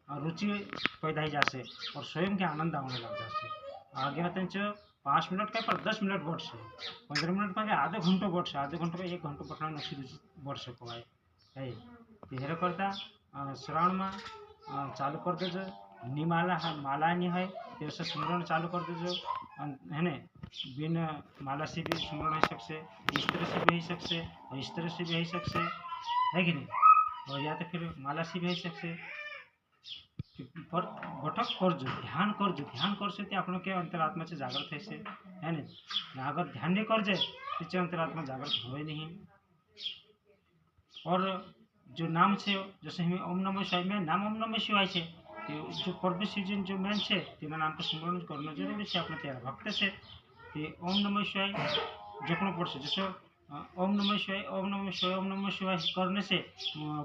रुचि पैदा ही जासे और स्वयं के आनंद आने लग जासे। आगे त्यांचं 5 मिनिट काय पर 10 मिनिट बढ़से 15 मिनिट का आधे घंटो बढ़से आधे घंटो का 1 घंटो पठना नशी रुचि बढ़ सको है हेर करता श्रावण में चालू कर देजो निमाला माला नहीं है तेरे स्मरण चालू कर देजो है ने बिन माला से भी स्मरण हो सकसे इस तरह से भी हो सकसे और इस तरह से भी हो सकसे है कि नहीं और या तो फिर माला से भी हो सकसे पर बैठक करजो ध्यान करसे ते आपण के अंतरात्मा से जागृत है से है ने अगर ध्यान नहीं कर जाए तो अंतरात्मा जागृत हो नहीं। और जो नाम से जैसे हमें ओम नमः शिवाय में नाम ओम नमः शिवाय है जो परमेश्वर जो मेन है तेना नाम पर स्मरण करना जरूरी है अपने त्यारा भक्त से ओम नमः शिवाय जपना पड़से जैसे ओम नमः शिवाय ओम नमः शिवाय ओम नमः शिवाय करने से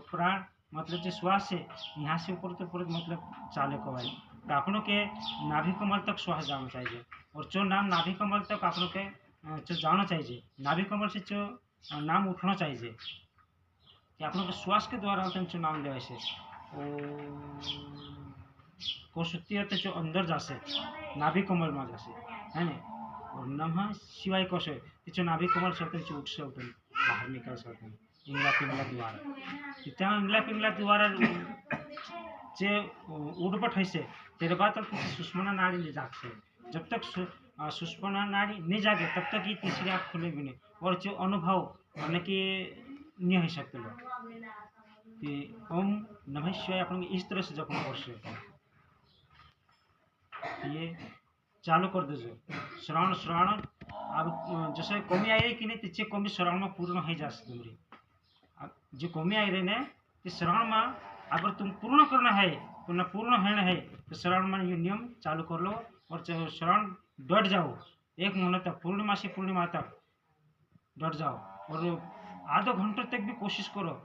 प्राण मतलब जो श्वास है यहाँ से ऊपर तो पूरे मतलब चाले कवाई तो आपनों के नाभि कमल तक श्वास जाना चाहिए और जो नाम नाभि कमल तक आपनों के जो जाना चाहिए नाभि कमल से जो नाम उठना चाहिए कि आपनों के श्वास के द्वारा जो नाम लेवा से कोशुती है जो अंदर जासे नाभि कमल में जासे है ना और नमः शिवाय कोशे जो नाभि कमल से उठसे उठन बाहर निकल सकते इंगला पिंगला द्वारा त्या इंगला पिंगला द्वारा जे उड़पट है तेरे बाद तक सुषमना नाड़ी नहीं जागसे जब तक सुषमना नाड़ी नहीं जागे तब तक ये तीसरी आँख खुलेगी नहीं और जो अनुभव माने कि नहीं हो सकते लोग ओम नमः शिवाय अपन इस तरह से जपना पड़से ये चालू कर दीजिए श्रवण श्रवण अब जैसे कमी आई रही कि नहीं तिचे कमी श्रवण में पूर्ण हो जाए तुम्हारी जो कमी आई रही ने श्रवण में अगर तुम पूर्ण करना है पूर्ण है तो श्रवण में ये नियम चालू कर लो और श्रवण डट जाओ 1 महीना तक पूर्णिमा से पूर्णिमा तक डट जाओ और आधो घंटे तक भी कोशिश करो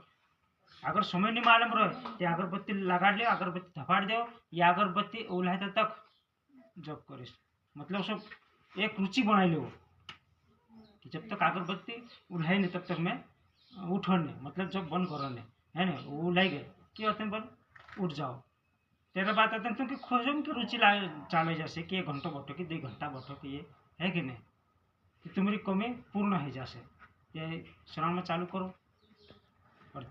अगर समय नहीं मालूम रहे तो अगरबत्ती लगा दो अगरबत्ती धपाड़ दो या अगरबत्ती उल्हाते तक जब करिस मतलब सब एक रुचि बनाई लो कि जब तक अगरबत्ती उल्हाई नहीं तब तक मैं उठने मतलब जब बंद करने है ना वो उल्हाई गए कि होते बंद उठ जाओ तेरा बात आते तुम कि खोजो कि रुचि चाले जैसे कि 1 घंटा बैठो कि 2 घंटा बैठो कि ये है कि नहीं कि तुम्हारी कमी पूर्ण है जैसे ये श्रवण में चालू करो और